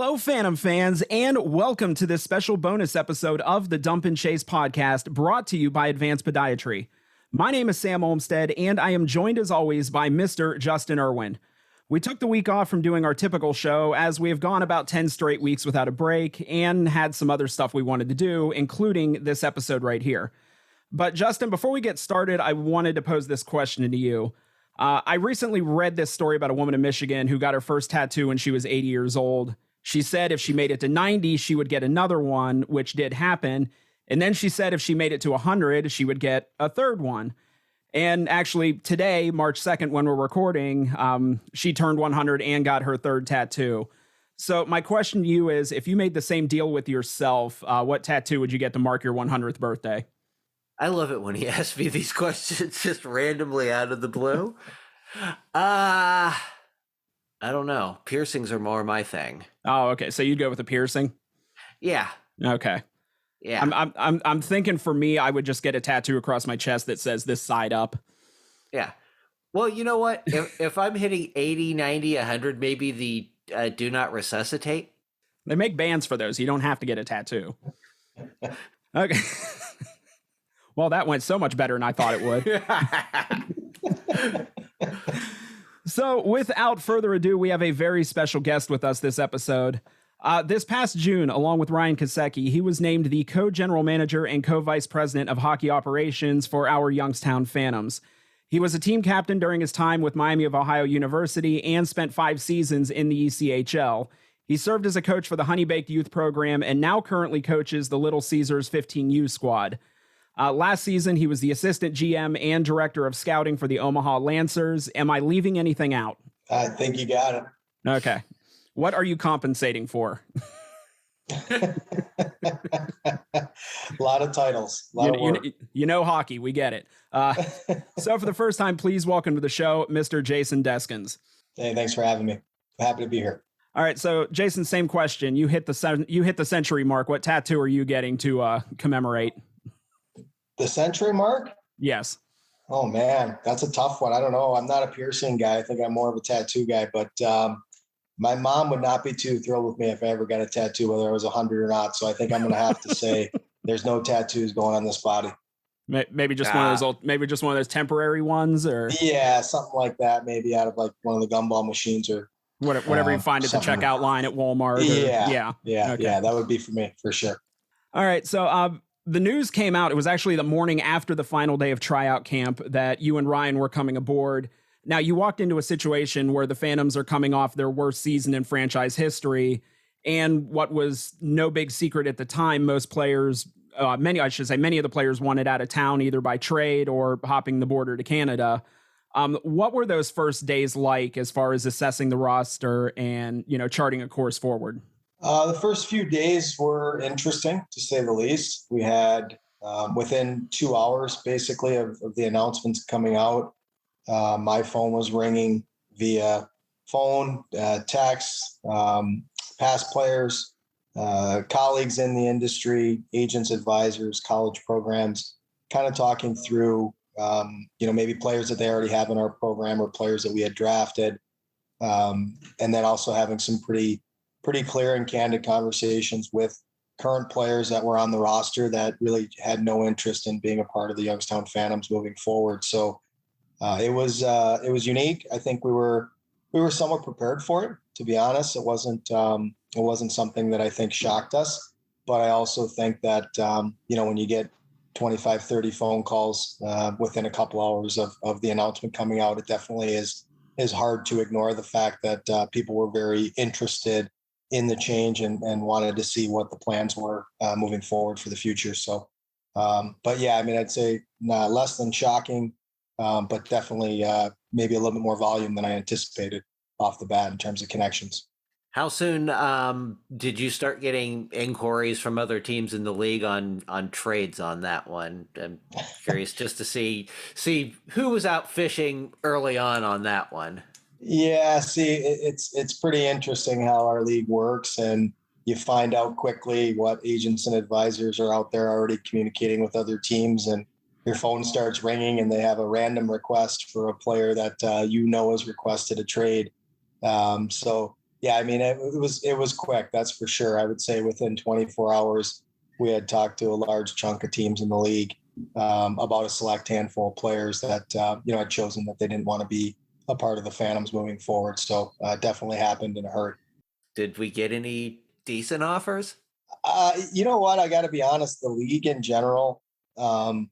Hello, Phantom fans, and welcome to this special bonus episode of the Dump and Chase podcast brought to you by Advanced Podiatry. My name is Sam Olmstead, and I am joined as always by Mr. Justin Irwin. We took the week off from doing our typical show as we have gone about 10 straight weeks without a break and had some other stuff we wanted to do, including this episode right here. But Justin, before we get started, I wanted to pose this question to you. I recently read this story about a woman in Michigan who got her first tattoo when she was 80 years old. She said if she made it to 90, she would get another one, which did happen. And then she said if she made it to 100, she would get a third one. And actually today, March 2nd, when we're recording, she turned 100 and got her third tattoo. So my question to you is, if you made the same deal with yourself, what tattoo would you get to mark your 100th birthday? I love it when he asks me these questions just randomly out of the blue. I don't know. Piercings are more my thing. Oh, okay. So you'd go with a piercing? Yeah. Okay. Yeah. I'm thinking for me, I would just get a tattoo across my chest that says this side up. Yeah. Well, you know what? if I'm hitting 80, 90, 100, maybe the do not resuscitate. They make bands for those. You don't have to get a tattoo. Okay. Well, that went so much better than I thought it would. So without further ado, we have a very special guest with us this episode. This past June, along with Ryan Kosecki, he was named the co-general manager and co-vice president of hockey operations for our Youngstown Phantoms. He was a team captain during his time with Miami of Ohio University and spent 5 seasons in the ECHL. He served as a coach for the Honey Baked Youth Program and now currently coaches the Little Caesars 15U squad. Last season, he was the assistant GM and director of scouting for the Omaha Lancers. Am I leaving anything out? I think you got it. Okay. What are you compensating for? A lot of titles. A lot of work. You know hockey. We get it. So for the first time, please welcome to the show, Mr. Jason Deskins. Hey, thanks for having me. I'm happy to be here. All right. So, Jason, same question. You hit the century mark. What tattoo are you getting to commemorate? The century mark? Yes. Oh, man, that's a tough one. I don't know. I'm not a piercing guy. I think I'm more of a tattoo guy. But my mom would not be too thrilled with me if I ever got a tattoo, whether I was 100 or not. So I think I'm going to have to say there's no tattoos going on this body. Maybe just one of those maybe just one of those temporary ones, or yeah, something like that. Maybe out of like one of the gumball machines or whatever you find at the checkout line at Walmart. Yeah. Okay. Yeah. That would be for me for sure. All right. So the news came out. It was actually the morning after the final day of tryout camp that you and Ryan were coming aboard. Now, you walked into a situation where the Phantoms are coming off their worst season in franchise history. And what was no big secret at the time, most players, many of the players wanted out of town either by trade or hopping the border to Canada. What were those first days like as far as assessing the roster and, charting a course forward? The first few days were interesting, to say the least. We had, within 2 hours, basically, of the announcements coming out, my phone was ringing via phone, text, past players, colleagues in the industry, agents, advisors, college programs, kind of talking through, maybe players that they already have in our program or players that we had drafted, and then also having some pretty clear and candid conversations with current players that were on the roster that really had no interest in being a part of the Youngstown Phantoms moving forward. So it was unique. I think we were somewhat prepared for it, to be honest. It wasn't something that I think shocked us, but I also think that, when you get 25, 30 phone calls within a couple hours of the announcement coming out, it definitely is hard to ignore the fact that people were very interested in the change and wanted to see what the plans were moving forward for the future. So, but yeah, I mean, I'd say less than shocking, but definitely maybe a little bit more volume than I anticipated off the bat in terms of connections. How soon did you start getting inquiries from other teams in the league on trades on that one? I'm curious just to see who was out fishing early on that one. Yeah, see, it's pretty interesting how our league works, and you find out quickly what agents and advisors are out there already communicating with other teams, and your phone starts ringing and they have a random request for a player that has requested a trade. So Yeah, I mean, it was quick. That's for sure. I would say within 24 hours, we had talked to a large chunk of teams in the league about a select handful of players that had chosen that they didn't want to be a part of the Phantoms moving forward. So definitely happened in a hurry. Did we get any decent offers? You know what? I got to be honest. The league in general, I've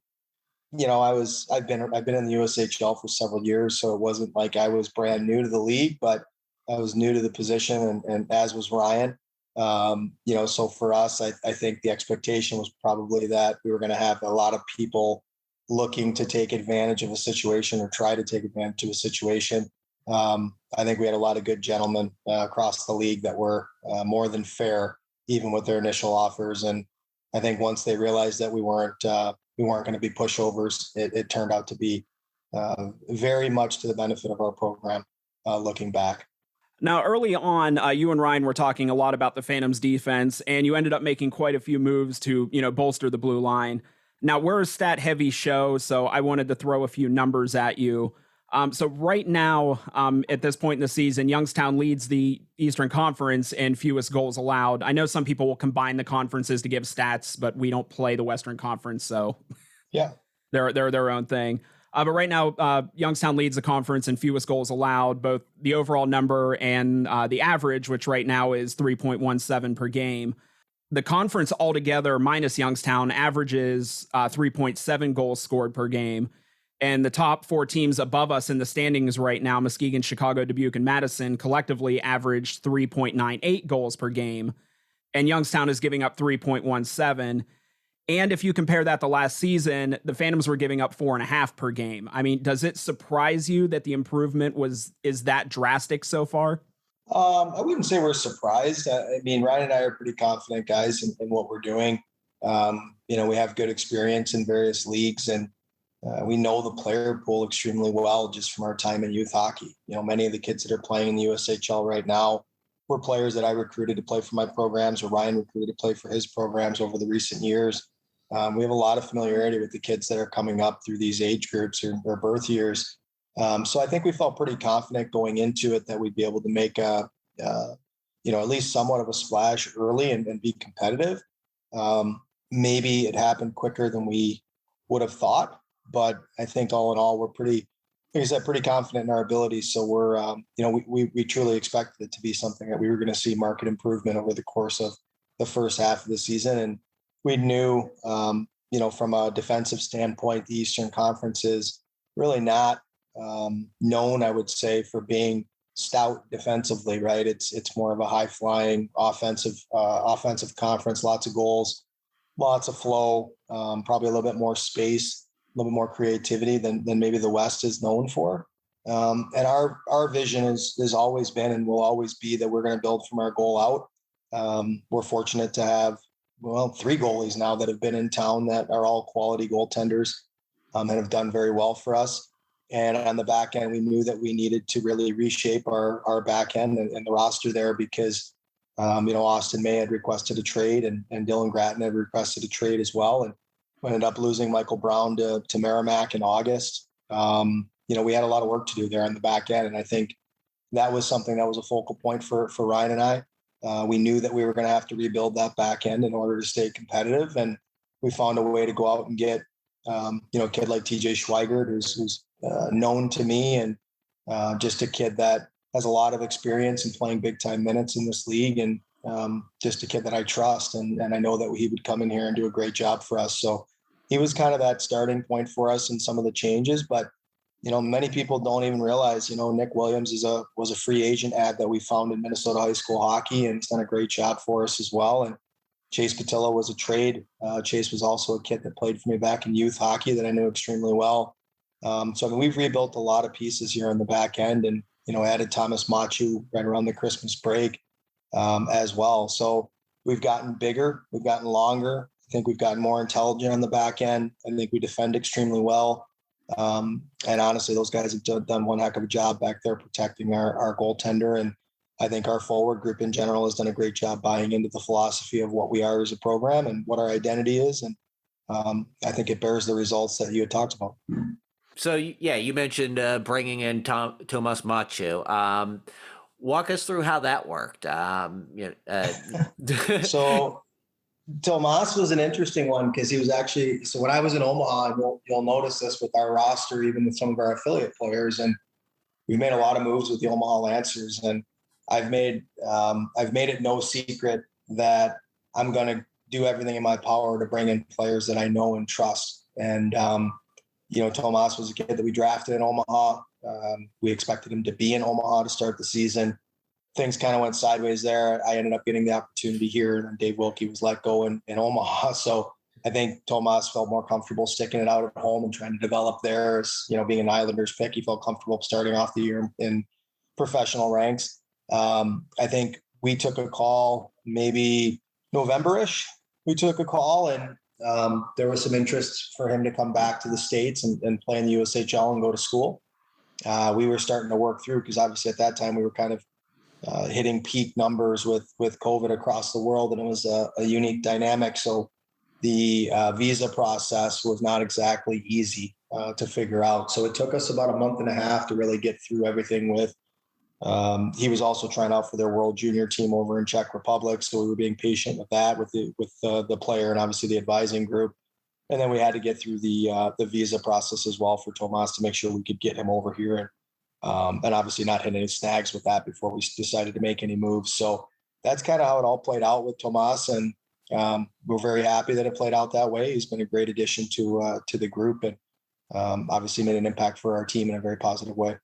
been in the USHL for several years, so it wasn't like I was brand new to the league, but I was new to the position, and as was Ryan. So for us, I think the expectation was probably that we were going to have a lot of people looking to take advantage of a situation or try to take advantage of a situation. I think we had a lot of good gentlemen across the league that were more than fair, even with their initial offers. And I think once they realized that we weren't going to be pushovers, it turned out to be very much to the benefit of our program. Looking back. Now, early on, you and Ryan were talking a lot about the Phantoms defense, and you ended up making quite a few moves to, bolster the blue line. Now, we're a stat-heavy show, so I wanted to throw a few numbers at you. So right now, at this point in the season, Youngstown leads the Eastern Conference in fewest goals allowed. I know some people will combine the conferences to give stats, but we don't play the Western Conference, so yeah, they're their own thing. But right now, Youngstown leads the conference in fewest goals allowed, both the overall number and the average, which right now is 3.17 per game. The conference altogether, minus Youngstown, averages 3.7 goals scored per game. And the top four teams above us in the standings right now, Muskegon, Chicago, Dubuque, and Madison, collectively average 3.98 goals per game. And Youngstown is giving up 3.17. And if you compare that to last season, the Phantoms were giving up 4.5 per game. I mean, does it surprise you that the improvement is that drastic so far? I wouldn't say we're surprised. I mean, Ryan and I are pretty confident guys in what we're doing. We have good experience in various leagues, and we know the player pool extremely well just from our time in youth hockey. Many of the kids that are playing in the USHL right now were players that I recruited to play for my programs, or Ryan recruited to play for his programs over the recent years. We have a lot of familiarity with the kids that are coming up through these age groups or birth years. So I think we felt pretty confident going into it that we'd be able to make at least somewhat of a splash early and be competitive. Maybe it happened quicker than we would have thought, but I think all in all, we're pretty confident in our abilities. So we're, we truly expected it to be something that we were going to see market improvement over the course of the first half of the season. And we knew, from a defensive standpoint, the Eastern Conference is really not known, I would say, for being stout defensively, right? It's more of a high flying offensive conference, lots of goals, lots of flow, probably a little bit more space, a little bit more creativity than maybe the West is known for. And our vision has always been and will always be that we're going to build from our goal out. We're fortunate to have, 3 goalies now that have been in town that are all quality goaltenders and have done very well for us. And on the back end, we knew that we needed to really reshape our back end and the roster there because, Austin May had requested a trade and Dylan Gratton had requested a trade as well. And we ended up losing Michael Brown to Merrimack in August. We had a lot of work to do there on the back end. And I think that was something that was a focal point for Ryan and I. We knew that we were going to have to rebuild that back end in order to stay competitive. And we found a way to go out and get, a kid like TJ Schweigert, who's known to me and just a kid that has a lot of experience in playing big time minutes in this league. And just a kid that I trust. And I know that he would come in here and do a great job for us. So he was kind of that starting point for us in some of the changes, but many people don't even realize, Nick Williams was a free agent ad that we found in Minnesota high school hockey, and he's done a great job for us as well. And Chase Patilla was a trade. Chase was also a kid that played for me back in youth hockey that I knew extremely well. We've rebuilt a lot of pieces here on the back end and, added Thomas Machu right around the Christmas break as well. So we've gotten bigger, we've gotten longer. I think we've gotten more intelligent on the back end. I think we defend extremely well. And honestly, those guys have done one heck of a job back there protecting our goaltender. And I think our forward group in general has done a great job buying into the philosophy of what we are as a program and what our identity is. And I think it bears the results that you had talked about. So, yeah, you mentioned bringing in Tomas Machu. Walk us through how that worked. So Tomas was an interesting one because he was actually, so when I was in Omaha, and you'll notice this with our roster, even with some of our affiliate players, and we made a lot of moves with the Omaha Lancers, and I've made it no secret that I'm going to do everything in my power to bring in players that I know and trust. And, Tomas was a kid that we drafted in Omaha. We expected him to be in Omaha to start the season. Things kind of went sideways there. I ended up getting the opportunity here, and then Dave Wilkie was let go in Omaha. So I think Tomas felt more comfortable sticking it out at home and trying to develop there. As, being an Islanders pick, he felt comfortable starting off the year in professional ranks. I think we took a call maybe November-ish. We took a call, and there was some interest for him to come back to the States and play in the USHL and go to school. We were starting to work through, because obviously at that time we were kind of hitting peak numbers with COVID across the world, and it was a unique dynamic. So the visa process was not exactly easy to figure out. So it took us about a month and a half to really get through everything with. He was also trying out for their World Junior team over in Czech Republic, so we were being patient with that, with the player and obviously the advising group. And then we had to get through the visa process as well for Tomas to make sure we could get him over here, and obviously not hit any snags with that before we decided to make any moves. So that's kind of how it all played out with Tomas, and we're very happy that it played out that way. He's been a great addition to the group, and obviously made an impact for our team in a very positive way.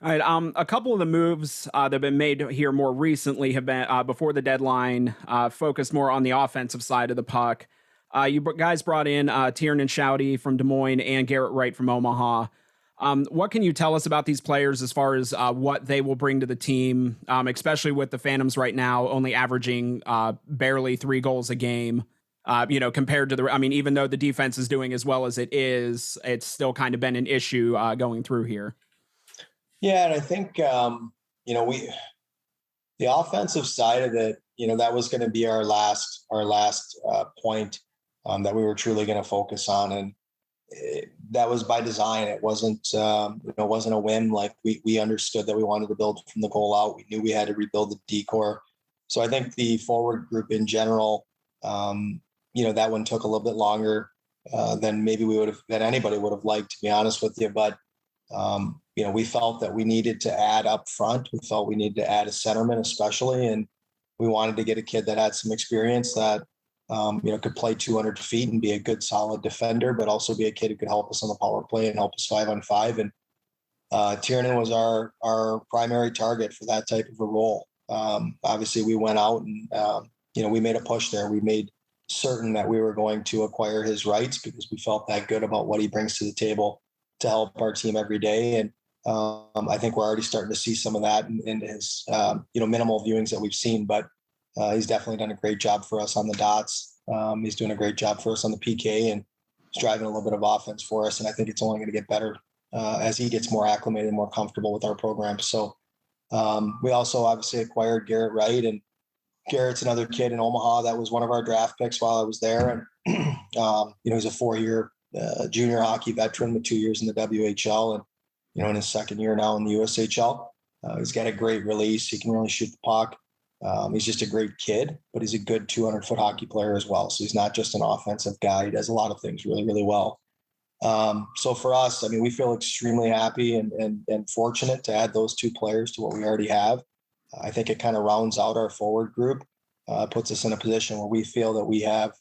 All right. A couple of the moves that have been made here more recently have been before the deadline, focused more on the offensive side of the puck. You guys brought in Tiernan Shouty from Des Moines and Garrett Wright from Omaha. What can you tell us about these players as far as what they will bring to the team, especially with the Phantoms right now only averaging barely 3 goals a game, compared to even though the defense is doing as well as it is, it's still kind of been an issue going through here. Yeah, and I think the offensive side of it, that was going to be our last point that we were truly going to focus on, and that was by design. It wasn't wasn't a whim. Like we understood that we wanted to build from the goal out. We knew we had to rebuild the decor. So I think the forward group in general, that one took a little bit longer than maybe than anybody would have liked, to be honest with you, but. We felt that we needed to add up front. We felt we needed to add a centerman, especially, and we wanted to get a kid that had some experience that, could play 200 feet and be a good, solid defender, but also be a kid who could help us on the power play and help us 5-on-5. And Tiernan was our primary target for that type of a role. Obviously, we went out and, we made a push there. We made certain that we were going to acquire his rights because we felt that good about what he brings to the table to help our team every day. And I think we're already starting to see some of that in his, minimal viewings that we've seen, but he's definitely done a great job for us on the dots. He's doing a great job for us on the PK, and he's driving a little bit of offense for us. And I think it's only going to get better as he gets more acclimated and more comfortable with our program. So we also obviously acquired Garrett Wright, and Garrett's another kid in Omaha that was one of our draft picks while I was there. And, he's a 4-year junior hockey veteran with 2 years in the WHL, and in his second year now in the USHL. He's got a great release. He can really shoot the puck. He's just a great kid, but he's a good 200-foot hockey player as well. So he's not just an offensive guy. He does a lot of things really, really well. So for us, we feel extremely happy and fortunate to add those 2 players to what we already have. I think it kind of rounds out our forward group, puts us in a position where we feel that we have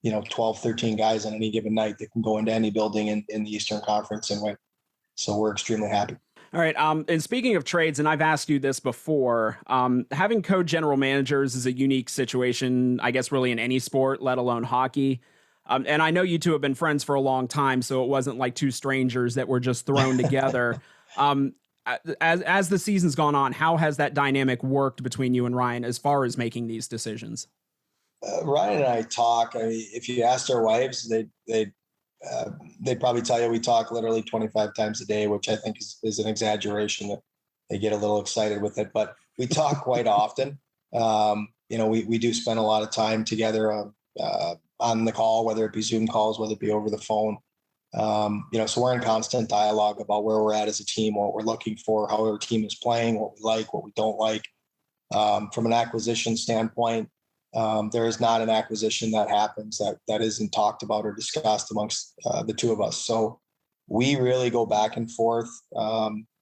12, 13 guys on any given night that can go into any building in the Eastern Conference and win. So we're extremely happy. All right. And speaking of trades, and I've asked you this before, having co-general managers is a unique situation, I guess, really in any sport, let alone hockey. And I know you two have been friends for a long time, so it wasn't like 2 strangers that were just thrown together. As the season's gone on, how has that dynamic worked between you and Ryan as far as making these decisions? Ryan and I talk. If you asked our wives, they'd probably tell you we talk literally 25 times a day, which I think is an exaggeration. That they get a little excited with it, but we talk quite often. We do spend a lot of time together on the call, whether it be Zoom calls, whether it be over the phone. So we're in constant dialogue about where we're at as a team, what we're looking for, how our team is playing, what we like, what we don't like. From an acquisition standpoint, there is not an acquisition that happens that isn't talked about or discussed amongst the two of us. So we really go back and forth.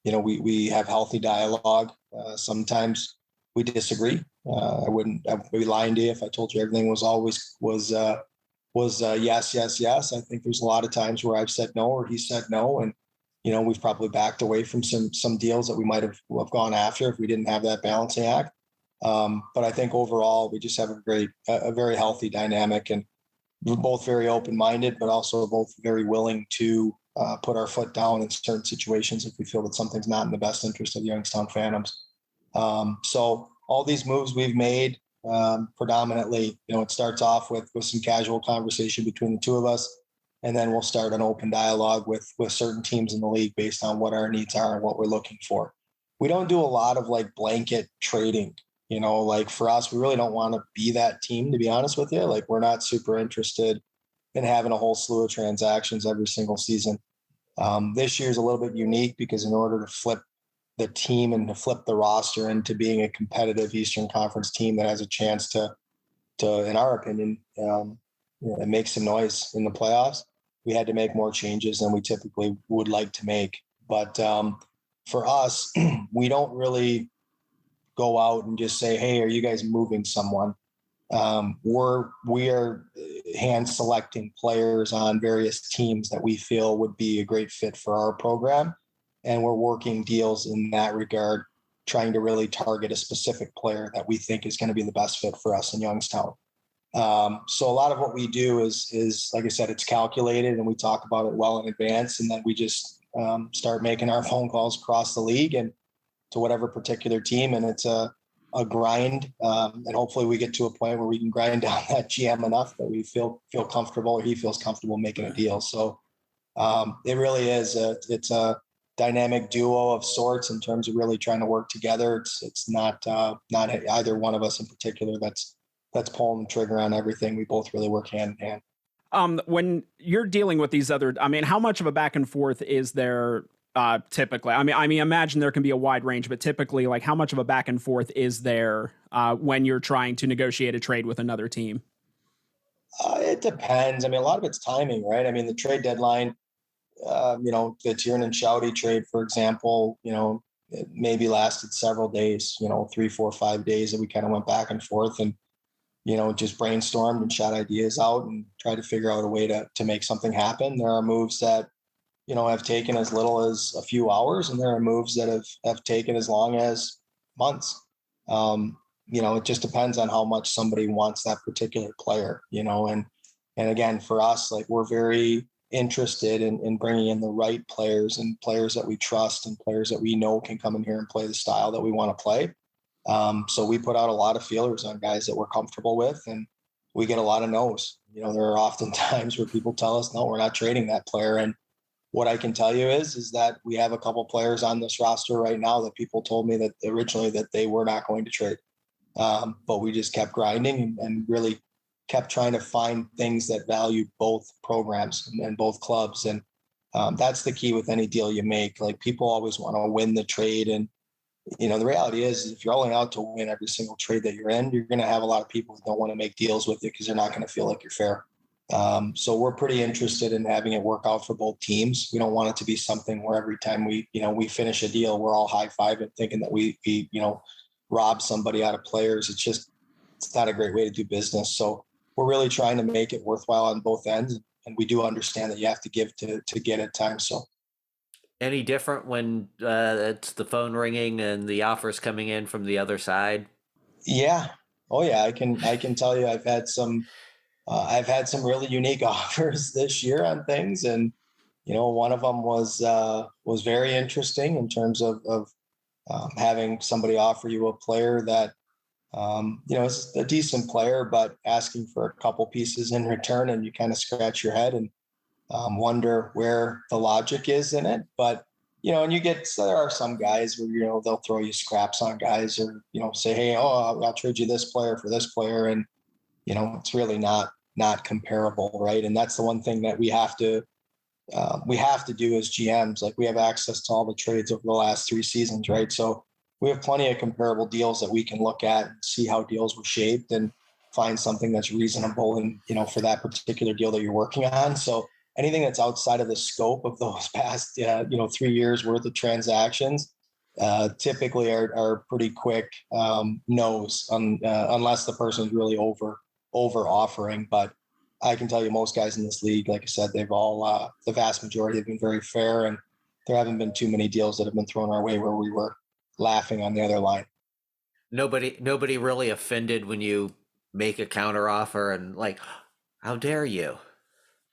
We have healthy dialogue. Sometimes we disagree. I'd be lying to you if I told you everything was yes, yes, yes. I think there's a lot of times where I've said no or he said no, and we've probably backed away from some deals that we might have gone after if we didn't have that balancing act. But I think overall we just have a very healthy dynamic, and we're both very open-minded, but also both very willing to put our foot down in certain situations if we feel that something's not in the best interest of the Youngstown Phantoms. So all these moves we've made, predominantly, it starts off with some casual conversation between the two of us, and then we'll start an open dialogue with certain teams in the league based on what our needs are and what we're looking for. We don't do a lot of like blanket trading. Like for us, we really don't want to be that team, to be honest with you. Like we're not super interested in having a whole slew of transactions every single season. This year's a little bit unique because in order to flip the team and to flip the roster into being a competitive Eastern Conference team that has a chance to in our opinion, make some noise in the playoffs, we had to make more changes than we typically would like to make. But for us, we don't really go out and just say, hey, are you guys moving someone? We are hand selecting players on various teams that we feel would be a great fit for our program. And we're working deals in that regard, trying to really target a specific player that we think is going to be the best fit for us in Youngstown. So a lot of what we do is, like I said, it's calculated and we talk about it well in advance. And then we just start making our phone calls across the league and to whatever particular team. And it's a grind. And hopefully we get to a point where we can grind down that GM enough that we feel comfortable or he feels comfortable making a deal. So it really is it's a dynamic duo of sorts in terms of really trying to work together. It's not either one of us in particular that's pulling the trigger on everything. We both really work hand in hand. When you're dealing with these other, how much of a back and forth is there typically? I mean, imagine there can be a wide range, but typically, like, how much of a back and forth is there when you're trying to negotiate a trade with another team? It depends. A lot of it's timing, right? The trade deadline, the Tiernan Shouty trade, for example, it maybe lasted several days, 3, 4, 5 days that we kind of went back and forth and, just brainstormed and shot ideas out and tried to figure out a way to make something happen. There are moves that, have taken as little as a few hours, and there are moves that have taken as long as months. It just depends on how much somebody wants that particular player, and again, for us, like, we're very interested in bringing in the right players and players that we trust and players that we know can come in here and play the style that we want to play. So we put out a lot of feelers on guys that we're comfortable with, and we get a lot of no's. There are often times where people tell us, no, we're not trading that player. And what I can tell you is that we have a couple players on this roster right now that people told me that originally that they were not going to trade. But we just kept grinding and really kept trying to find things that value both programs and both clubs. And that's the key with any deal you make. Like, people always want to win the trade. And, the reality is if you're only out to win every single trade that you're in, you're going to have a lot of people who don't want to make deals with you because they're not going to feel like you're fair. So we're pretty interested in having it work out for both teams. We don't want it to be something where every time we finish a deal, we're all high-fiving thinking that we rob somebody out of players. It's not a great way to do business. So we're really trying to make it worthwhile on both ends. And we do understand that you have to give to get at times. So. Any different when it's the phone ringing and the offers coming in from the other side? Yeah. Oh yeah. I can tell you, I've had some really unique offers this year on things. And, one of them was very interesting in terms of having somebody offer you a player that, is a decent player, but asking for a couple pieces in return, and you kind of scratch your head and wonder where the logic is in it. But, and there are some guys where, they'll throw you scraps on guys or, say, hey, I'll trade you this player for this player. And, it's really not comparable. Right. And that's the one thing that we have to we have to do as GMs. Like, we have access to all the trades over the last 3 seasons, right? So we have plenty of comparable deals that we can look at and see how deals were shaped and find something that's reasonable and, for that particular deal that you're working on. So anything that's outside of the scope of those past, 3 years worth of transactions, typically are pretty quick no's, unless the person's really over offering. But I can tell you, most guys in this league, like I said, they've all, the vast majority have been very fair, and there haven't been too many deals that have been thrown our way where we were laughing on the other line. Nobody really offended when you make a counter offer and like, how dare you?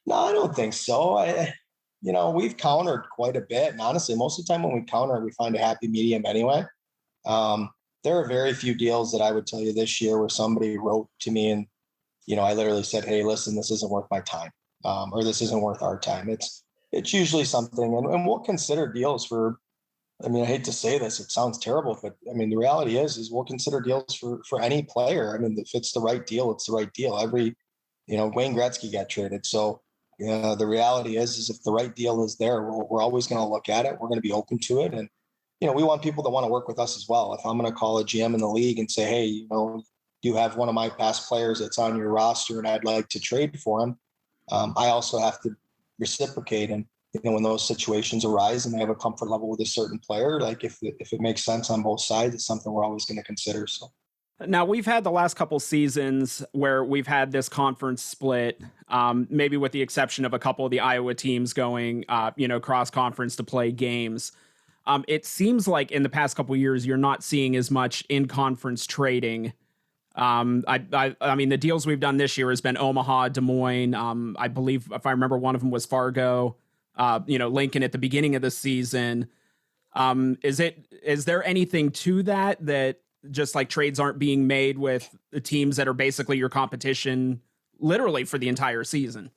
No, I don't think so. We've countered quite a bit, and honestly, most of the time when we counter, we find a happy medium anyway. There are very few deals that I would tell you this year where somebody wrote to me and, I literally said, "Hey, listen, this isn't worth my time," or "This isn't worth our time." It's usually something, and we'll consider deals for. I mean, I hate to say this, it sounds terrible, but I mean, the reality is we'll consider deals for any player. I mean, if it's the right deal, it's the right deal. Wayne Gretzky got traded. So the reality is if the right deal is there, we're always going to look at it. We're going to be open to it. And, we want people that want to work with us as well. If I'm going to call a GM in the league and say, "Hey, you have one of my past players that's on your roster and I'd like to trade for him," I also have to reciprocate. And, when those situations arise and they have a comfort level with a certain player, like if it makes sense on both sides, it's something we're always going to consider. So. Now, we've had the last couple seasons where we've had this conference split, maybe with the exception of a couple of the Iowa teams going, cross conference to play games. It seems like in the past couple of years, you're not seeing as much in conference trading. I mean, the deals we've done this year has been Omaha, Des Moines. I believe, if I remember, one of them was Fargo, Lincoln at the beginning of the season. Is there anything to that just like trades aren't being made with the teams that are basically your competition literally for the entire season?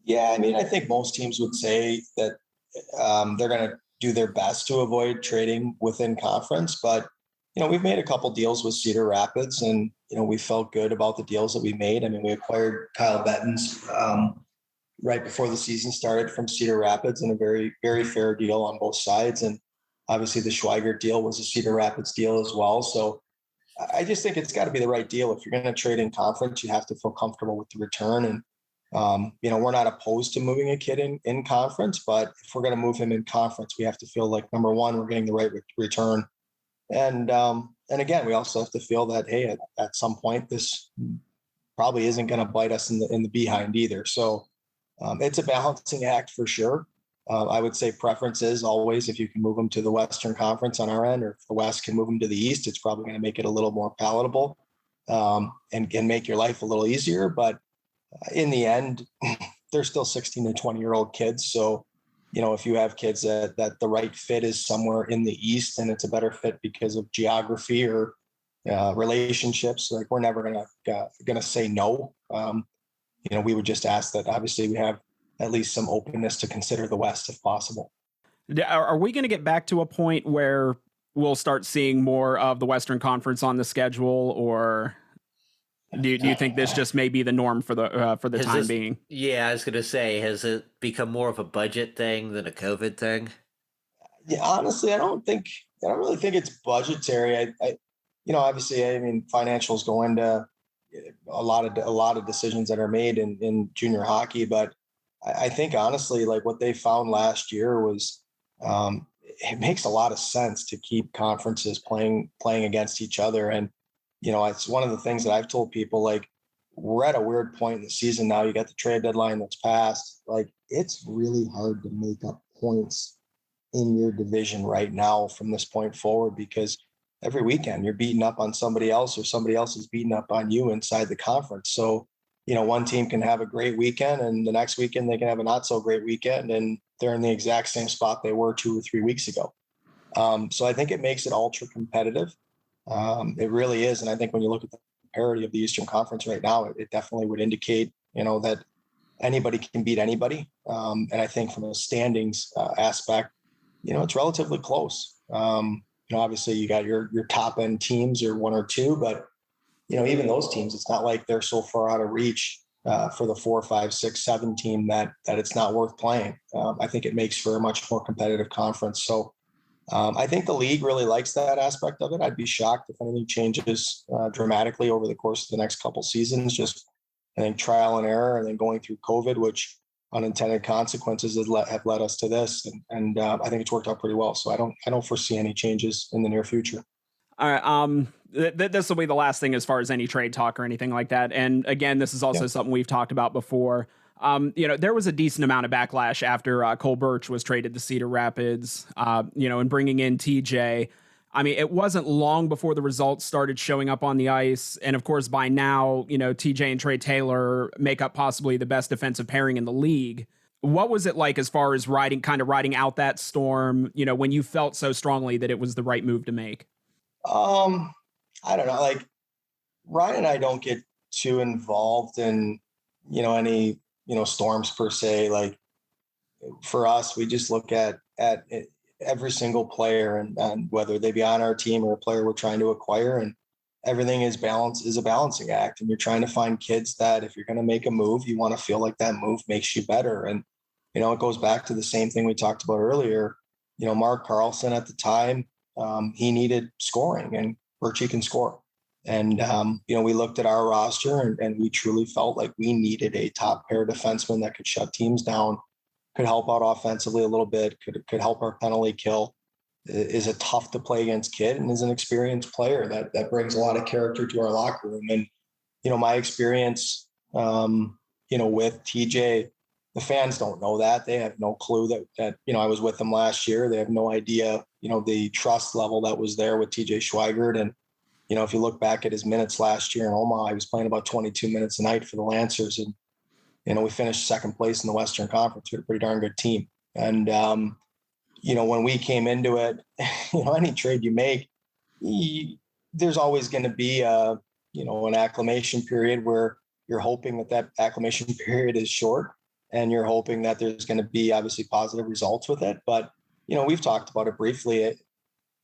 Yeah, I mean, I think most teams would say that they're going to do their best to avoid trading within conference. But, we've made a couple deals with Cedar Rapids, and, we felt good about the deals that we made. I mean, we acquired Kyle Bettens right before the season started from Cedar Rapids, and a very, very fair deal on both sides. And obviously the Schweiger deal was a Cedar Rapids deal as well. So I just think it's got to be the right deal. If you're going to trade in conference, you have to feel comfortable with the return. And, we're not opposed to moving a kid in conference, but if we're going to move him in conference, we have to feel like, number one, we're getting the right return. And again, we also have to feel that, hey, at some point, this probably isn't going to bite us in the behind either. So it's a balancing act for sure. I would say preference is always if you can move them to the Western Conference on our end, or if the West can move them to the East, it's probably going to make it a little more palatable and make your life a little easier. But in the end, they're still 16 to 20-year-old kids. So, if you have kids that the right fit is somewhere in the East and it's a better fit because of geography or relationships, like, we're never gonna say no. We would just ask that obviously we have at least some openness to consider the West if possible. Are we going to get back to a point where we'll start seeing more of the Western Conference on the schedule, or do you think this just may be the norm for the time being? Yeah, I was going to say, has it become more of a budget thing than a COVID thing? Yeah, honestly, I don't really think it's budgetary. Obviously, I mean, financials go into a lot of decisions that are made in junior hockey, but I think honestly, like, what they found last year was it makes a lot of sense to keep conferences playing against each other. And, it's one of the things that I've told people, like, we're at a weird point in the season now. You got the trade deadline that's passed. Like, it's really hard to make up points in your division right now from this point forward, because every weekend you're beating up on somebody else or somebody else is beating up on you inside the conference. So, one team can have a great weekend and the next weekend they can have a not so great weekend, and they're in the exact same spot they were 2 or 3 weeks ago. So I think it makes it ultra competitive. It really is. And I think when you look at the parity of the Eastern Conference right now, it definitely would indicate, that anybody can beat anybody. And I think from a standings aspect, it's relatively close. Obviously you got your top end teams or one or two, but even those teams, it's not like they're so far out of reach for the 4, 5, 6, 7 team that it's not worth playing. I think it makes for a much more competitive conference. So I think the league really likes that aspect of it. I'd be shocked if anything changes dramatically over the course of the next couple seasons. Just, I think, trial and error, and then going through COVID, which unintended consequences have led us to this. And I think it's worked out pretty well. So I don't foresee any changes in the near future. All right. This will be the last thing as far as any trade talk or anything like that. And again, this is also something we've talked about before. There was a decent amount of backlash after Cole Birch was traded to Cedar Rapids, and bringing in TJ. I mean, it wasn't long before the results started showing up on the ice. And of course, by now, TJ and Trey Taylor make up possibly the best defensive pairing in the league. What was it like as far as riding out that storm, when you felt so strongly that it was the right move to make? I don't know. Like, Ryan and I don't get too involved in, any, storms per se. Like, for us, we just look at every single player and whether they be on our team or a player we're trying to acquire, and everything is a balancing act. And you're trying to find kids that if you're going to make a move, you want to feel like that move makes you better. And, it goes back to the same thing we talked about earlier. Mark Carlson at the time, he needed scoring, and Birchie can score. And, we looked at our roster and we truly felt like we needed a top pair defenseman that could shut teams down, could help out offensively a little bit, could help our penalty kill, is a tough to play against kid, and is an experienced player that brings a lot of character to our locker room. And, my experience, with TJ, the fans don't know that. They have no clue that I was with them last year. They have no idea, the trust level that was there with TJ Schweigert. And, if you look back at his minutes last year in Omaha, he was playing about 22 minutes a night for the Lancers. And, we finished second place in the Western Conference. We had a pretty darn good team. And, when we came into it, any trade you make, there's always going to be an acclimation period where you're hoping that acclimation period is short, and you're hoping that there's going to be obviously positive results with it. But, we've talked about it briefly.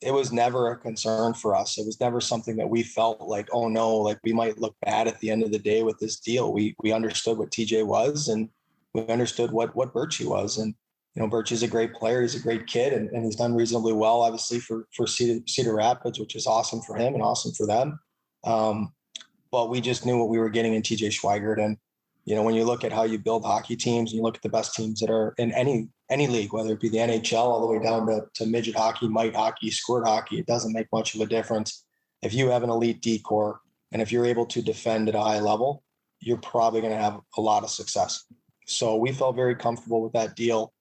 It was never a concern for us. It was never something that we felt like, oh no, like we might look bad at the end of the day with this deal. We understood what TJ was, and we understood what Birchie was. And, Birchie's a great player. He's a great kid, and he's done reasonably well, obviously, for Cedar Rapids, which is awesome for him and awesome for them. But we just knew what we were getting in TJ Schweigert. And, when you look at how you build hockey teams, and you look at the best teams that are in any league, whether it be the NHL all the way down to midget hockey, mite hockey, squirt hockey, it doesn't make much of a difference. If you have an elite D-core, and if you're able to defend at a high level, you're probably going to have a lot of success. So we felt very comfortable with that deal.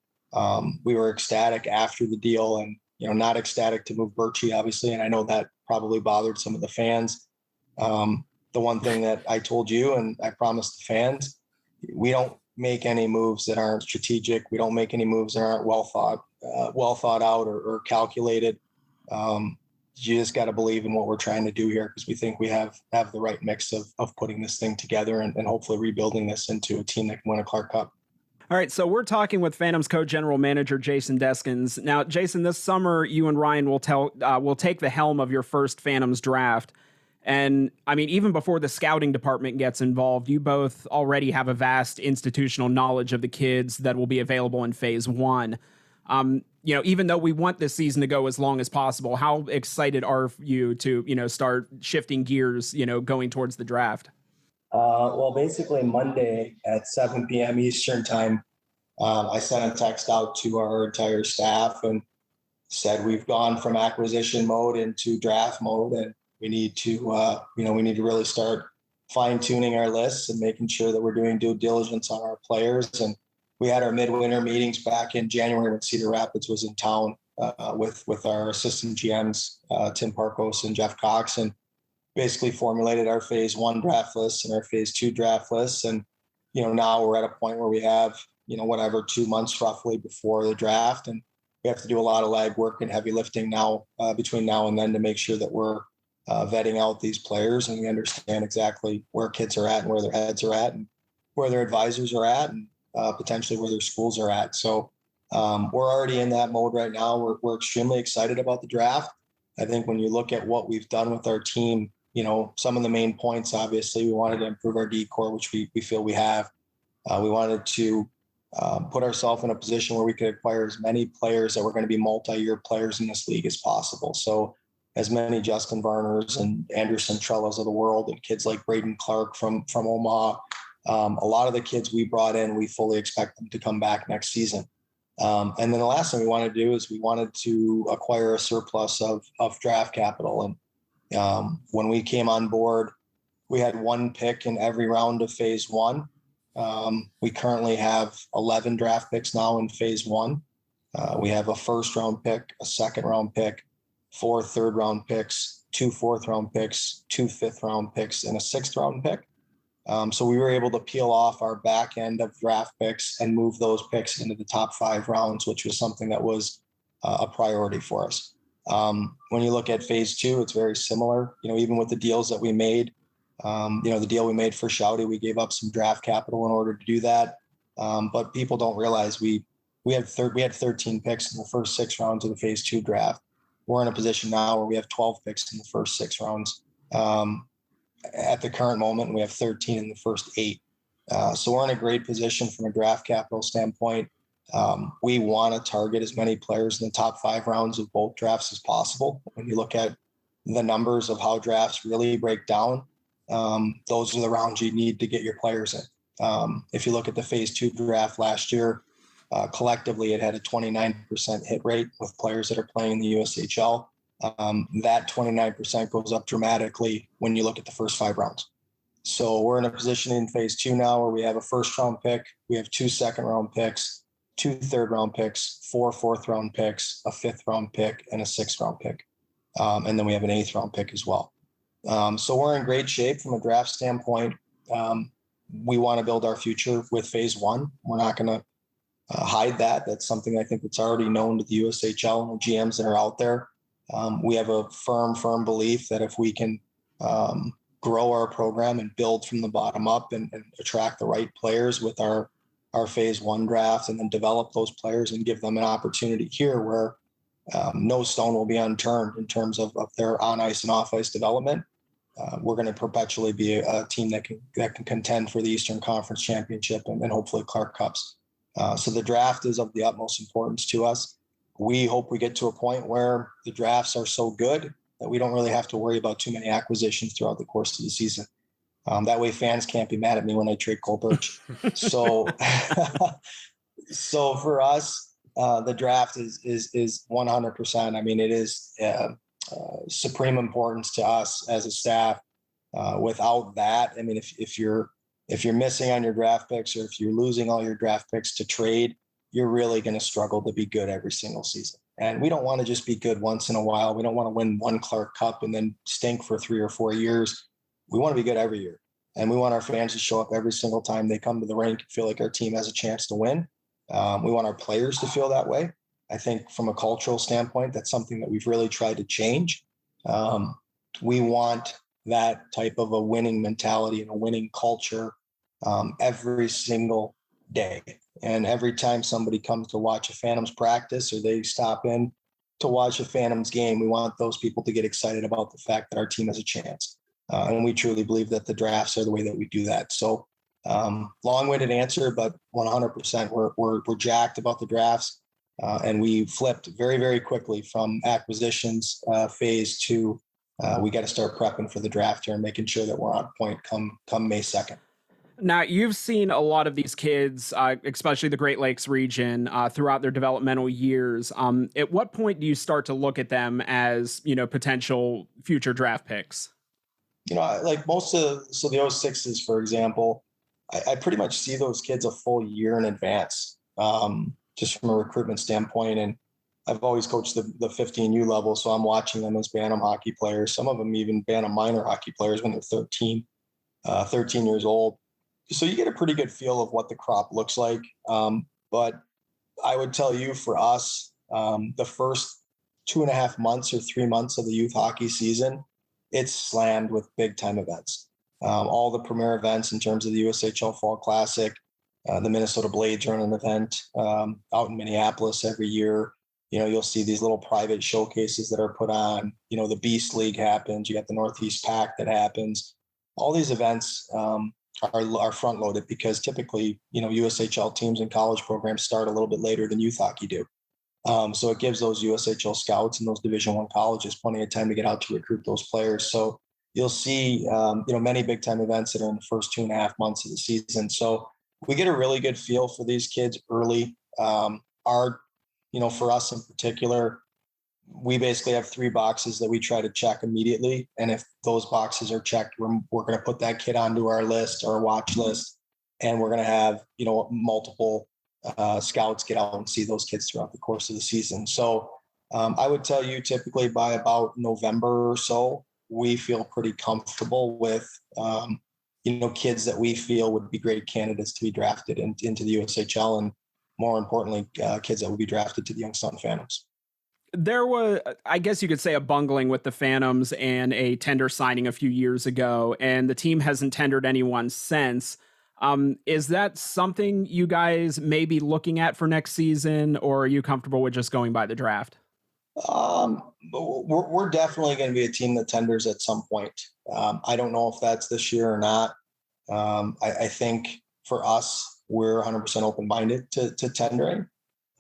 We were ecstatic after the deal, and, not ecstatic to move Birchie, obviously. And I know that probably bothered some of the fans. The one thing that I told you, and I promised the fans, we don't make any moves that aren't strategic. We don't make any moves that aren't well thought out or calculated. You just got to believe in what we're trying to do here, because we think we have the right mix of putting this thing together and hopefully rebuilding this into a team that can win a Clark Cup. All right, so we're talking with Phantoms co-general manager Jason Deskins. Now, Jason, this summer you and Ryan will take the helm of your first Phantoms draft. And I mean, even before the scouting department gets involved, you both already have a vast institutional knowledge of the kids that will be available in phase one. Even though we want this season to go as long as possible, how excited are you to, start shifting gears, going towards the draft? Well, basically Monday at 7 p.m. Eastern time, I sent a text out to our entire staff and said, we've gone from acquisition mode into draft mode, and we need to really start fine tuning our lists and making sure that we're doing due diligence on our players. And we had our midwinter meetings back in January when Cedar Rapids was in town with our assistant GMs, Tim Parkos and Jeff Cox, and basically formulated our phase one draft lists and our phase two draft lists. And, now we're at a point where we have, 2 months roughly before the draft. And we have to do a lot of legwork and heavy lifting now between now and then to make sure that we're vetting out these players, and we understand exactly where kids are at and where their heads are at and where their advisors are at, and potentially where their schools are at. So we're already in that mode right now. We're extremely excited about the draft. I think when you look at what we've done with our team some of the main points, obviously, we wanted to improve our decor, which we feel we have. We wanted to put ourselves in a position where we could acquire as many players that were going to be multi-year players in this league as possible. So as many Justin Varners and Anderson Trellas of the world and kids like Braden Clark from Omaha. A lot of the kids we brought in, we fully expect them to come back next season. And then the last thing we wanted to do is we wanted to acquire a surplus of draft capital. And when we came on board, we had one pick in every round of phase one. We currently have 11 draft picks now in phase one. We have a first round pick, a second round pick, 4 third round picks, 2 fourth round picks, 2 fifth round picks, and a 6th round pick. So we were able to peel off our back end of draft picks and move those picks into the top 5 rounds, which was something that was a priority for us. When you look at phase 2, it's very similar, even with the deals that we made. The deal we made for Shouty, we gave up some draft capital in order to do that. But people don't realize we had 13 picks in the first 6 rounds of the phase 2 draft. We're in a position now where we have 12 picks in the first 6 rounds. At the current moment, we have 13 in the first 8. So we're in a great position from a draft capital standpoint. We want to target as many players in the top 5 rounds of both drafts as possible. When you look at the numbers of how drafts really break down, those are the rounds you need to get your players in. If you look at the phase 2 draft last year, collectively, it had a 29% hit rate with players that are playing in the USHL. That 29% goes up dramatically when you look at the first 5 rounds. So we're in a position in phase 2 now where we have a first round pick, we have 2 second round picks, 2 third round picks, 4 fourth round picks, a 5th round pick, and a 6th round pick. And then we have an 8th round pick as well. So we're in great shape from a draft standpoint. We want to build our future with phase 1. We're not going to hide that. That's something I think that's already known to the USHL and the GMs that are out there. We have a firm belief that if we can grow our program and build from the bottom up and attract the right players with our phase 1 draft and then develop those players and give them an opportunity here where no stone will be unturned in terms of their on ice and off ice development. We're going to perpetually be a team that can contend for the Eastern Conference Championship and hopefully Clark Cups. So the draft is of the utmost importance to us. We hope we get to a point where the drafts are so good that we don't really have to worry about too many acquisitions throughout the course of the season. That way fans can't be mad at me when I trade Cole Birch. So for us, the draft is 100%. I mean, it is supreme importance to us as a staff. Without that, I mean, if you're missing on your draft picks or if you're losing all your draft picks to trade, you're really going to struggle to be good every single season. And we don't want to just be good once in a while. We don't want to win one Clark Cup and then stink for 3 or 4 years. We want to be good every year. And we want our fans to show up every single time they come to the rink and feel like our team has a chance to win. We want our players to feel that way. I think from a cultural standpoint, that's something that we've really tried to change. We want that type of a winning mentality and a winning culture every single day. And every time somebody comes to watch a Phantoms practice or they stop in to watch a Phantoms game, we want those people to get excited about the fact that our team has a chance. And we truly believe that the drafts are the way that we do that. So long-winded answer, but 100% we're jacked about the drafts. And we flipped very, very quickly from acquisitions phase to we got to start prepping for the draft here and making sure that we're on point come May 2nd. Now, you've seen a lot of these kids, especially the Great Lakes region, throughout their developmental years. At what point do you start to look at them as, potential future draft picks? Like most of the 06s, for example, I pretty much see those kids a full year in advance, just from a recruitment standpoint. And I've always coached the 15U level, so I'm watching them as Bantam hockey players. Some of them even Bantam minor hockey players when they're 13 years old. So you get a pretty good feel of what the crop looks like. But I would tell you for us, the first 2.5 months or 3 months of the youth hockey season, it's slammed with big time events. All the premier events in terms of the USHL Fall Classic, the Minnesota Blades run an event out in Minneapolis every year. You'll see these little private showcases that are put on. The Beast League happens. You got the Northeast Pack that happens. All these events are front loaded because typically, USHL teams and college programs start a little bit later than youth hockey do. So it gives those USHL scouts and those Division I colleges plenty of time to get out to recruit those players. So you'll see, many big time events that are in the first 2.5 months of the season. So we get a really good feel for these kids early. For us in particular, we basically have 3 boxes that we try to check immediately. And if those boxes are checked, we're going to put that kid onto our list or watch list. And we're going to have, multiple scouts get out and see those kids throughout the course of the season. So I would tell you typically by about November or so, we feel pretty comfortable with, kids that we feel would be great candidates to be drafted into the USHL, and more importantly, kids that would be drafted to the Youngstown Phantoms. There was, I guess you could say, a bungling with the Phantoms and a tender signing a few years ago, and the team hasn't tendered anyone since. Is that something you guys may be looking at for next season, or are you comfortable with just going by the draft? We're definitely going to be a team that tenders at some point. I don't know if that's this year or not. I think for us, we're 100% open-minded to tendering.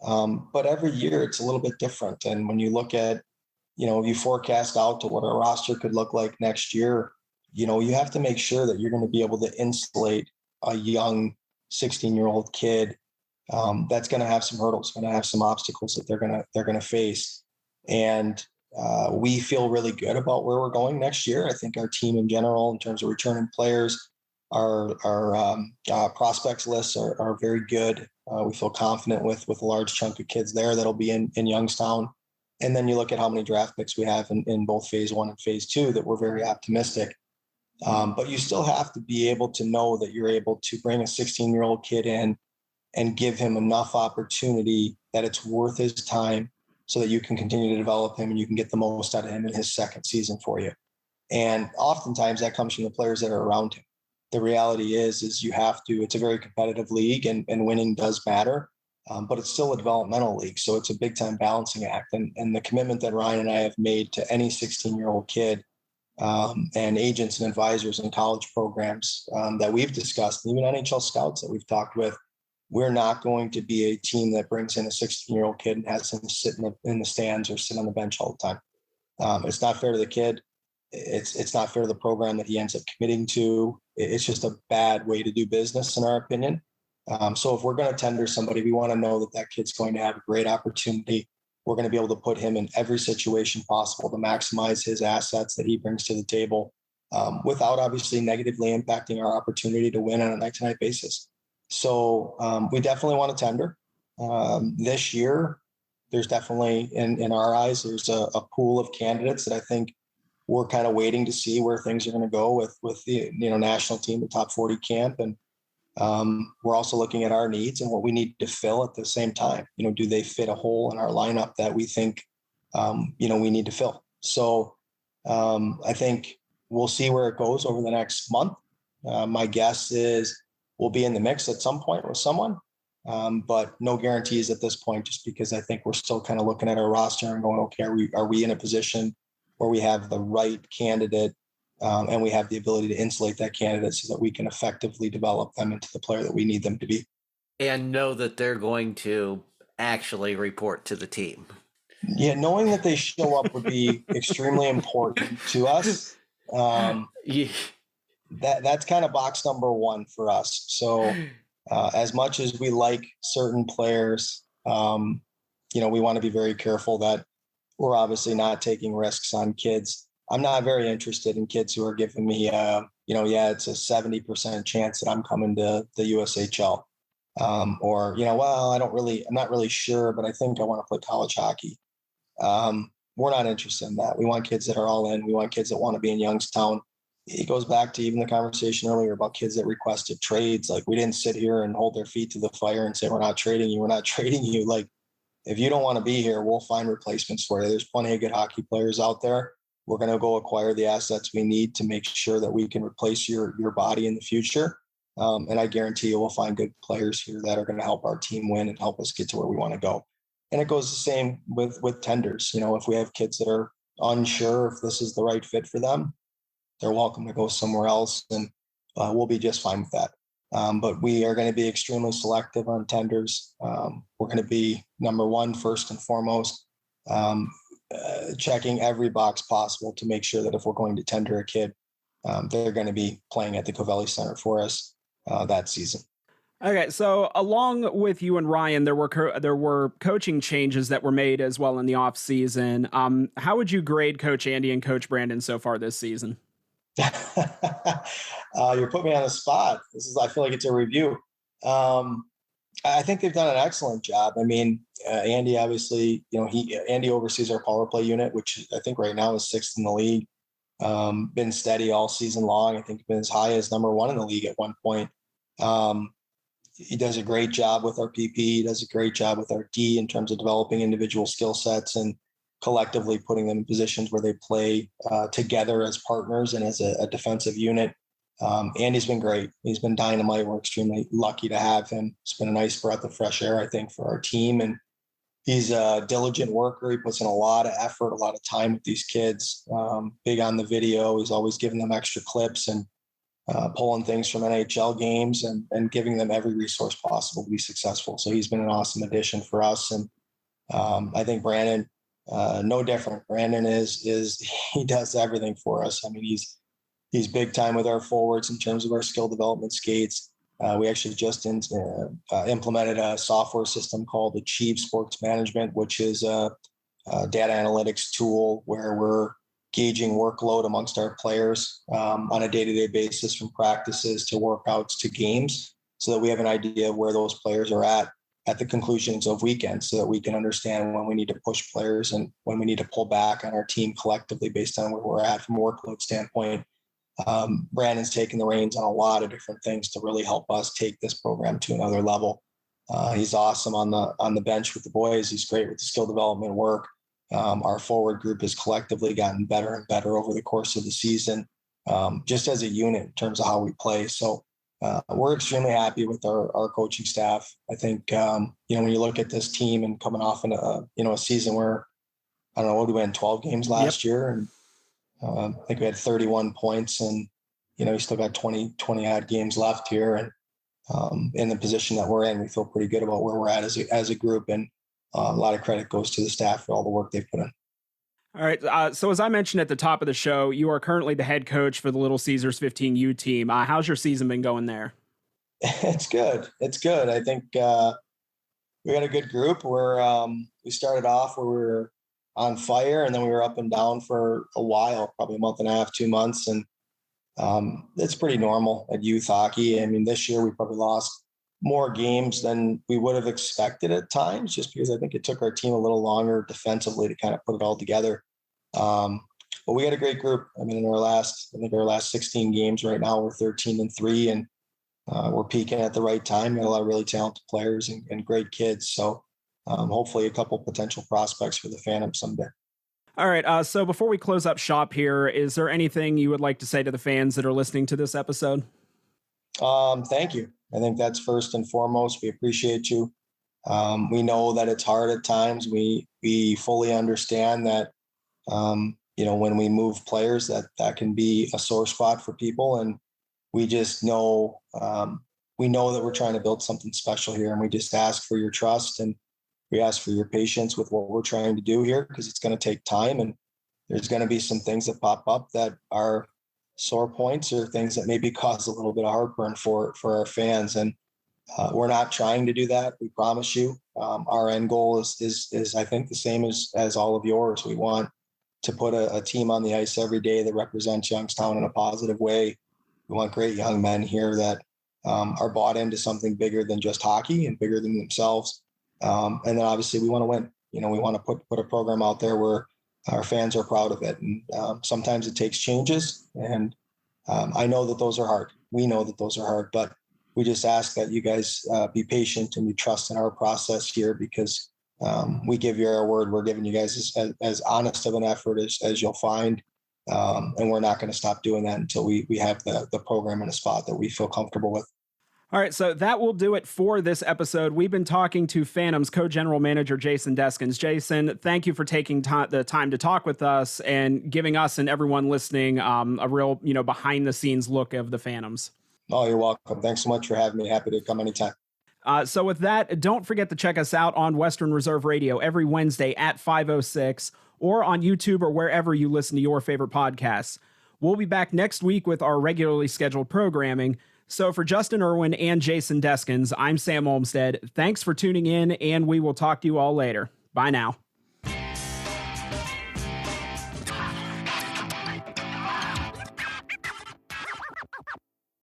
But every year it's a little bit different. And when you look at, you forecast out to what our roster could look like next year, you have to make sure that you're going to be able to insulate a young 16-year-old kid that's going to have some hurdles, going to have some obstacles that they're going to face. And we feel really good about where we're going next year. I think our team in general, in terms of returning players, our prospects lists are very good. We feel confident with a large chunk of kids there that'll be in Youngstown. And then you look at how many draft picks we have in both phase 1 and phase 2 that we're very optimistic. But you still have to be able to know that you're able to bring a 16-year-old kid in and give him enough opportunity that it's worth his time so that you can continue to develop him and you can get the most out of him in his second season for you. And oftentimes that comes from the players that are around him. The reality is you have to, it's a very competitive league and winning does matter, but it's still a developmental league. So it's a big time balancing act. And the commitment that Ryan and I have made to any 16-year-old kid and agents and advisors in college programs that we've discussed, even NHL scouts that we've talked with, we're not going to be a team that brings in a 16-year-old kid and has him sit in the stands or sit on the bench all the time. It's not fair to the kid. It's not fair to the program that he ends up committing to. It's just a bad way to do business, in our opinion. So if we're going to tender somebody, we want to know that kid's going to have a great opportunity. We're going to be able to put him in every situation possible to maximize his assets that he brings to the table without obviously negatively impacting our opportunity to win on a night-to-night basis. So we definitely want to tender. This year, there's definitely, in our eyes, there's a pool of candidates that I think we're kind of waiting to see where things are going to go with the national team, the top 40 camp. And we're also looking at our needs and what we need to fill at the same time. Do they fit a hole in our lineup that we think, we need to fill? So I think we'll see where it goes over the next month. My guess is we'll be in the mix at some point with someone, but no guarantees at this point, just because I think we're still kind of looking at our roster and going, okay, are we in a position where we have the right candidate and we have the ability to insulate that candidate so that we can effectively develop them into the player that we need them to be. And know that they're going to actually report to the team. Yeah, knowing that they show up would be extremely important to us. That's kind of box number 1 for us. So as much as we like certain players, we want to be very careful that we're obviously not taking risks on kids. I'm not very interested in kids who are giving me, it's a 70% chance that I'm coming to the USHL. I'm not really sure, but I think I want to play college hockey. We're not interested in that. We want kids that are all in. We want kids that want to be in Youngstown. It goes back to even the conversation earlier about kids that requested trades. Like, we didn't sit here and hold their feet to the fire and say, we're not trading you. We're not trading you. Like, if you don't want to be here, we'll find replacements for you. There's plenty of good hockey players out there. We're going to go acquire the assets we need to make sure that we can replace your body in the future. And I guarantee you we'll find good players here that are going to help our team win and help us get to where we want to go. And it goes the same with tenders. If we have kids that are unsure if this is the right fit for them, they're welcome to go somewhere else, and we'll be just fine with that. But we are going to be extremely selective on tenders. We're going to be number one, first and foremost, checking every box possible to make sure that if we're going to tender a kid, they're going to be playing at the Covelli Center for us that season. Okay, so along with you and Ryan, there were coaching changes that were made as well in the off season. How would you grade Coach Andy and Coach Brandon so far this season? You're putting me on the spot. I feel like it's a review. I think they've done an excellent job. I mean, Andy, obviously, Andy oversees our power play unit, which I think right now is 6th in the league. Been steady all season long. I think been as high as number 1 in the league at one point. He does a great job with our PP. He does a great job with our D in terms of developing individual skill sets and collectively putting them in positions where they play together as partners and as a defensive unit. Andy's been great. He's been dynamite. We're extremely lucky to have him. It's been a nice breath of fresh air, I think, for our team. And he's a diligent worker. He puts in a lot of effort, a lot of time with these kids. Big on the video. He's always giving them extra clips and pulling things from NHL games and giving them every resource possible to be successful. So he's been an awesome addition for us. And I think Brandon, no different. Brandon he does everything for us. I mean, he's big time with our forwards in terms of our skill development skates. We actually just implemented a software system called Achieve Sports Management, which is a data analytics tool where we're gauging workload amongst our players on a day-to-day basis, from practices to workouts to games, so that we have an idea of where those players are at the conclusions of weekends, so that we can understand when we need to push players and when we need to pull back on our team collectively based on where we're at from a workload standpoint. Brandon's taken the reins on a lot of different things to really help us take this program to another level. He's awesome on the bench with the boys. He's great with the skill development work. Our forward group has collectively gotten better and better over the course of the season, just as a unit in terms of how we play. So we're extremely happy with our coaching staff. I think, when you look at this team and coming off in a season where, I don't know, what we win 12 games last year, and I think we had 31 points, and, we still got 20 odd games left here. And in the position that we're in, we feel pretty good about where we're at as a group. And a lot of credit goes to the staff for all the work they've put in. All right. So as I mentioned at the top of the show, you are currently the head coach for the Little Caesars 15U team. How's your season been going there? It's good. I think we got a good group. We started off where we were on fire, and then we were up and down for a while, probably a month and a half, 2 months. And it's pretty normal at youth hockey. I mean, this year we probably lost more games than we would have expected at times, just because I think it took our team a little longer defensively to kind of put it all together. But we got a great group. I mean, our last 16 games right now, we're 13-3, and we're peaking at the right time. We got a lot of really talented players and great kids. So hopefully a couple potential prospects for the Phantoms someday. All right. So before we close up shop here, is there anything you would like to say to the fans that are listening to this episode? Thank you. I think that's first and foremost. We appreciate you. We know that it's hard at times. We fully understand that, when we move players, that can be a sore spot for people. And we just know, we know that we're trying to build something special here, and we just ask for your trust, and we ask for your patience with what we're trying to do here, because it's going to take time, and there's going to be some things that pop up that are sore points or things that maybe cause a little bit of heartburn for our fans. And we're not trying to do that. We promise you. Our end goal is I think the same as all of yours. We want to put a team on the ice every day that represents Youngstown in a positive way. We want great young men here that are bought into something bigger than just hockey and bigger than themselves. And then obviously we want to win. We want to put a program out there where our fans are proud of it. And sometimes it takes changes. And I know that those are hard. We know that those are hard, but we just ask that you guys be patient and you trust in our process here, because we give you our word. We're giving you guys as honest of an effort as you'll find. And we're not going to stop doing that until we have the program in a spot that we feel comfortable with. All right, so that will do it for this episode. We've been talking to Phantoms co-general manager Jason Deskins. Jason, thank you for taking the time to talk with us and giving us and everyone listening a real, behind the scenes look of the Phantoms. Oh, you're welcome. Thanks so much for having me. Happy to come anytime. So with that, don't forget to check us out on Western Reserve Radio every Wednesday at 5:06 or on YouTube or wherever you listen to your favorite podcasts. We'll be back next week with our regularly scheduled programming. So for Justin Irwin and Jason Deskins, I'm Sam Olmstead. Thanks for tuning in, and we will talk to you all later. Bye now.